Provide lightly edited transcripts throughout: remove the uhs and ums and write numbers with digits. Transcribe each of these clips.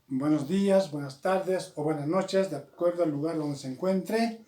Buenos días, buenas tardes o buenas noches, de acuerdo al lugar donde se encuentre.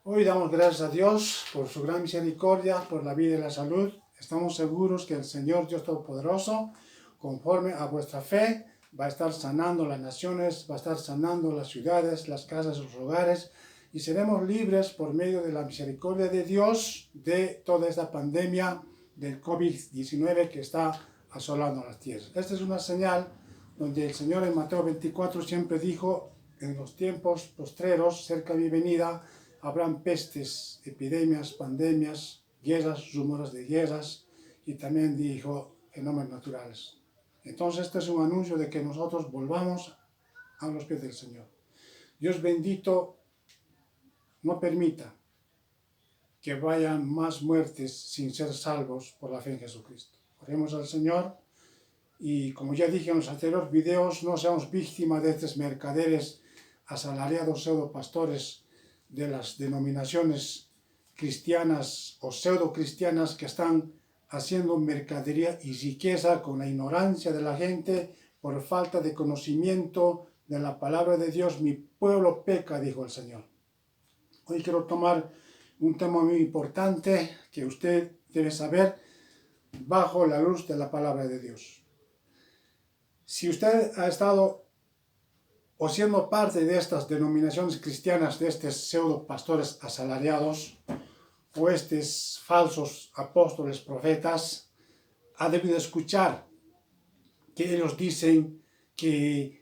Hoy damos gracias a Dios por su gran misericordia, por la vida y la salud. Estamos seguros que el Señor Dios Todopoderoso, conforme a vuestra fe, va a estar sanando las naciones, va a estar sanando las ciudades, las casas, los hogares, y seremos libres por medio de la misericordia de Dios de toda esta pandemia del COVID-19 que está asolando las tierras. Esta es una señal donde el Señor en Mateo 24 siempre dijo: en los tiempos postreros, cerca de mi venida, habrán pestes, epidemias, pandemias, guerras, rumores de guerras, y también dijo fenómenos naturales. Entonces este es un anuncio de que nosotros volvamos a los pies del Señor. Dios bendito no permita que vayan más muertes sin ser salvos por la fe en Jesucristo. Oremos al Señor. Y como ya dije en los anteriores videos, no seamos víctimas de estos mercaderes asalariados pseudopastores de las denominaciones cristianas o pseudo cristianas que están haciendo mercadería y riqueza con la ignorancia de la gente por falta de conocimiento de la palabra de Dios. Mi pueblo peca, dijo el Señor. Hoy quiero tomar un tema muy importante que usted debe saber bajo la luz de la palabra de Dios. Si usted ha estado o siendo parte de estas denominaciones cristianas, de estos pseudo pastores asalariados o estos falsos apóstoles profetas, ha debido escuchar que ellos dicen que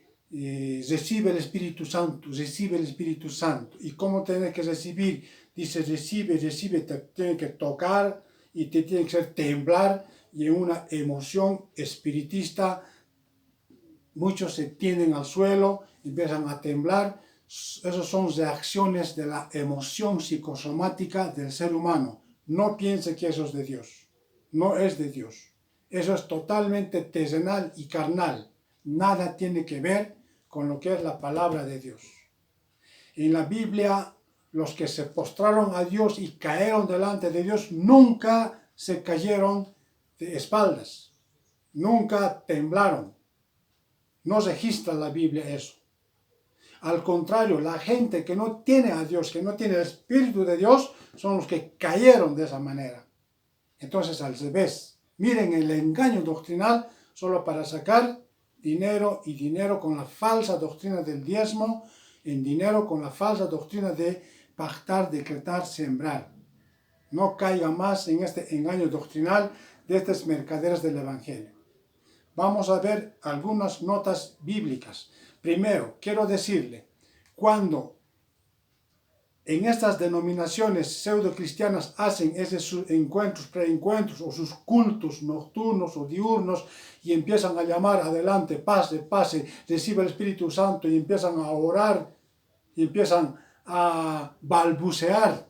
recibe el Espíritu Santo, recibe el Espíritu Santo. ¿Y cómo tiene que recibir? Dice recibe, te tiene que tocar y te tiene que hacer temblar, y en una emoción espiritista muchos se tienden al suelo, empiezan a temblar. Esas son reacciones de la emoción psicosomática del ser humano. No piense que eso es de Dios. No es de Dios. Eso es totalmente terrenal y carnal. Nada tiene que ver con lo que es la palabra de Dios. En la Biblia, los que se postraron a Dios y cayeron delante de Dios nunca se cayeron de espaldas. Nunca temblaron. No registra la Biblia eso. Al contrario, la gente que no tiene a Dios, que no tiene el Espíritu de Dios, son los que cayeron de esa manera. Entonces, al revés, miren el engaño doctrinal solo para sacar dinero, y dinero con la falsa doctrina del diezmo, en dinero con la falsa doctrina de pactar, decretar, sembrar. No caiga más en este engaño doctrinal de estos mercaderes del Evangelio. Vamos a ver algunas notas bíblicas. Primero, quiero decirle, cuando en estas denominaciones pseudo-cristianas hacen esos encuentros, preencuentros o sus cultos nocturnos o diurnos y empiezan a llamar adelante, pase, pase, recibe el Espíritu Santo, y empiezan a orar y empiezan a balbucear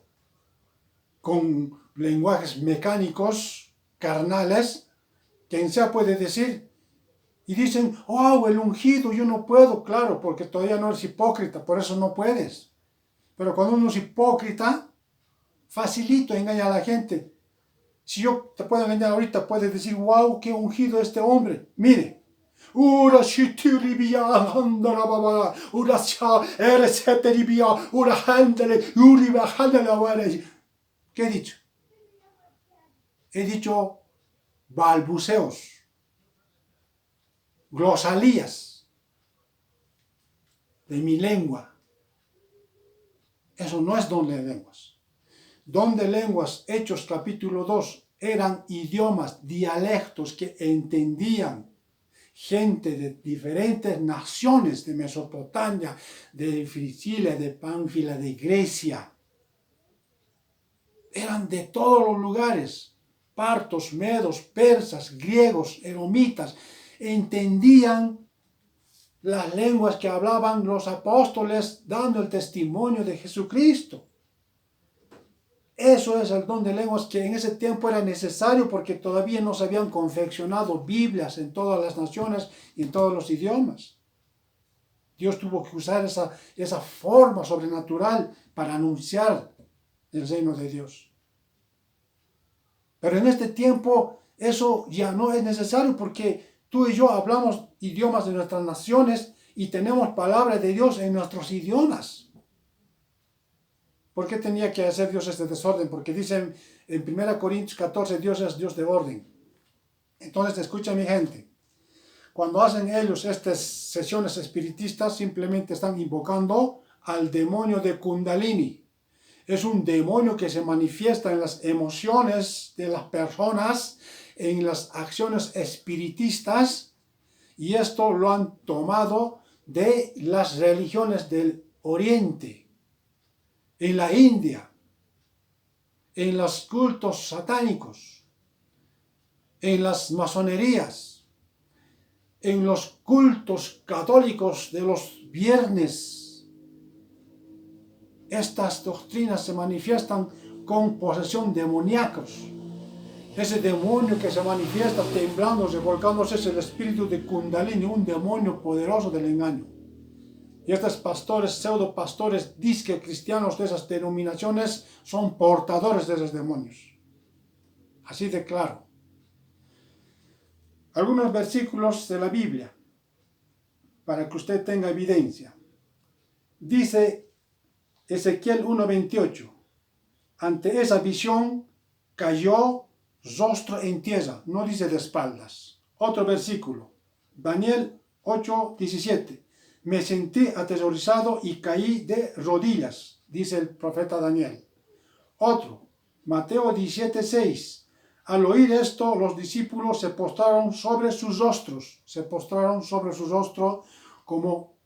con lenguajes mecánicos, carnales, quien sea puede decir. Y dicen, oh, el ungido, yo no puedo. Claro, porque todavía no eres hipócrita, por eso no puedes. Pero cuando uno es hipócrita, facilito engaña a la gente. Si yo te puedo engañar ahorita, puedes decir, wow, qué ungido este hombre. Mire. ¿Qué he dicho? He dicho balbuceos, glosalías de mi lengua. Eso no es don de lenguas. Don de lenguas, Hechos capítulo 2, eran idiomas, dialectos que entendían gente de diferentes naciones, de Mesopotamia, de Fricilia, de Pánfila, de Grecia. Eran de todos los lugares, partos, medos, persas, griegos, edomitas. Entendían las lenguas que hablaban los apóstoles, dando el testimonio de Jesucristo. Eso es el don de lenguas que en ese tiempo era necesario, porque todavía no se habían confeccionado Biblias en todas las naciones y en todos los idiomas. Dios tuvo que usar esa forma sobrenatural para anunciar el reino de Dios. Pero en este tiempo eso ya no es necesario, porque tú y yo hablamos idiomas de nuestras naciones y tenemos palabra de Dios en nuestros idiomas. ¿Por qué tenía que hacer Dios este desorden? Porque dicen en 1 Corintios 14, Dios es Dios de orden. Entonces, escucha mi gente, cuando hacen ellos estas sesiones espiritistas, simplemente están invocando al demonio de Kundalini. Es un demonio que se manifiesta en las emociones de las personas, en las acciones espiritistas, y esto lo han tomado de las religiones del Oriente, en la India, en los cultos satánicos, en las masonerías, en los cultos católicos de los viernes. Estas doctrinas se manifiestan con posesión demoníacos. Ese demonio que se manifiesta temblando, revolcándose, es el espíritu de Kundalini, un demonio poderoso del engaño. Y estos pastores, pseudo pastores, disque cristianos de esas denominaciones, son portadores de esos demonios. Así de claro. Algunos versículos de la Biblia, para que usted tenga evidencia. Dice Ezequiel 1:28, ante esa visión cayó rostro en tierra, no dice de espaldas. Otro versículo, Daniel 8:17, me sentí aterrorizado y caí de rodillas, dice el profeta Daniel. Otro, Mateo 17:6, al oír esto los discípulos se postraron sobre sus rostros, como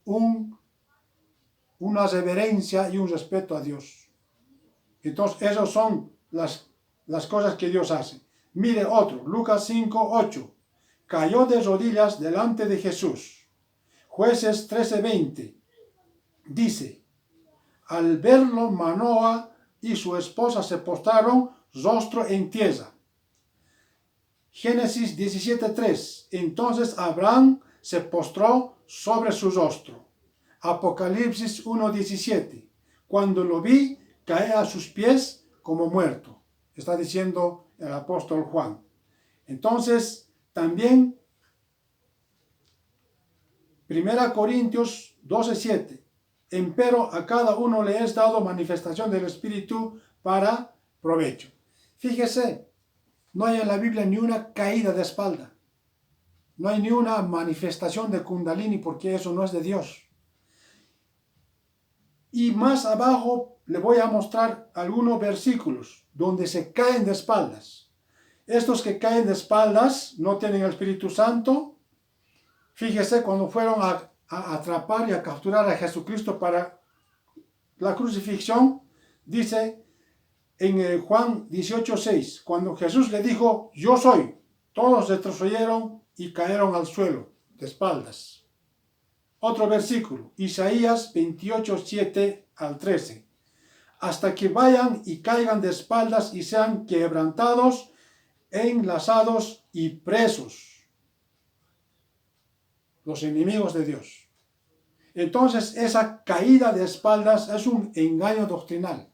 una reverencia y un respeto a Dios. Entonces, esas son las cosas que Dios hace. Mire otro, Lucas 5:8. Cayó de rodillas delante de Jesús. Jueces 13:20. Dice, al verlo Manoah y su esposa se postraron rostro en tierra. Génesis 17:3. Entonces Abraham se postró sobre su rostro. Apocalipsis 1:17. Cuando lo vi, caí a sus pies como muerto. Está diciendo el apóstol Juan. Entonces, también 1 Corintios 12:7. Empero a cada uno le es dado manifestación del Espíritu para provecho. Fíjese, no hay en la Biblia ni una caída de espalda. No hay ni una manifestación de Kundalini, porque eso no es de Dios. Y más abajo le voy a mostrar algunos versículos donde se caen de espaldas. Estos que caen de espaldas no tienen el Espíritu Santo. Fíjese cuando fueron a atrapar y a capturar a Jesucristo para la crucifixión, dice en Juan 18:6, cuando Jesús le dijo, yo soy, todos retrocedieron y cayeron al suelo de espaldas. Otro versículo, Isaías 28:7 al 13. Hasta que vayan y caigan de espaldas y sean quebrantados, enlazados y presos. Los enemigos de Dios. Entonces, esa caída de espaldas es un engaño doctrinal.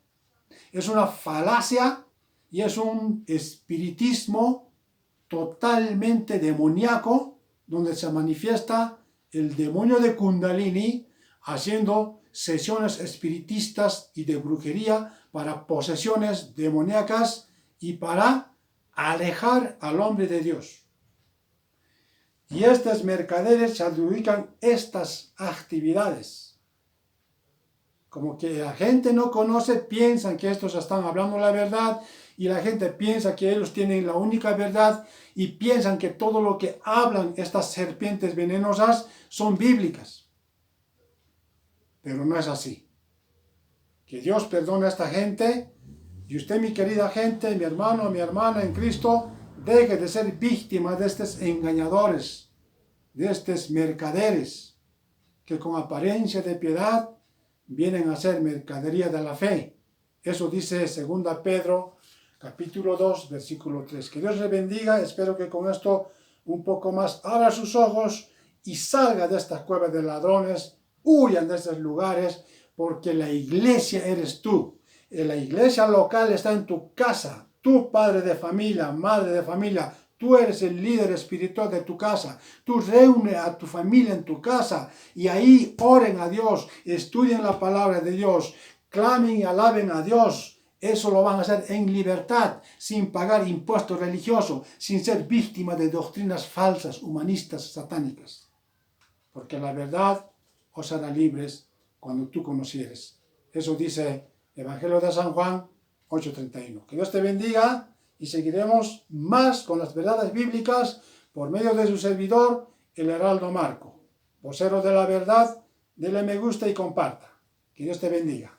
Es una falacia y es un espiritismo totalmente demoníaco, donde se manifiesta el demonio de Kundalini haciendo sesiones espiritistas y de brujería para posesiones demoníacas y para alejar al hombre de Dios. Y estos mercaderes se adjudican estas actividades. Como que la gente no conoce, piensan que estos están hablando la verdad, y la gente piensa que ellos tienen la única verdad, y piensan que todo lo que hablan estas serpientes venenosas son bíblicas. Pero no es así. Que Dios perdone a esta gente, y usted, mi querida gente, mi hermano, mi hermana en Cristo, deje de ser víctima de estos engañadores, de estos mercaderes, que con apariencia de piedad vienen a ser mercadería de la fe. Eso dice 2 Pedro, capítulo 2, versículo 3. Que Dios le bendiga. Espero que con esto un poco más abra sus ojos y salga de estas cuevas de ladrones, huyan de estos lugares, porque la iglesia eres tú. La iglesia local está en tu casa. Tu padre de familia, madre de familia, Tú eres el líder espiritual de tu casa. Tú reúne a tu familia en tu casa y ahí oren a Dios, estudien la palabra de Dios, clamen y alaben a Dios. Eso lo van a hacer en libertad, sin pagar impuestos religiosos, sin ser víctima de doctrinas falsas, humanistas, satánicas. Porque la verdad os hará libres cuando tú conocieres. Eso dice el Evangelio de San Juan 8:31. Que Dios te bendiga y seguiremos más con las verdades bíblicas por medio de su servidor, el Heraldo Marco. Vocero de la verdad, dele me gusta y comparta. Que Dios te bendiga.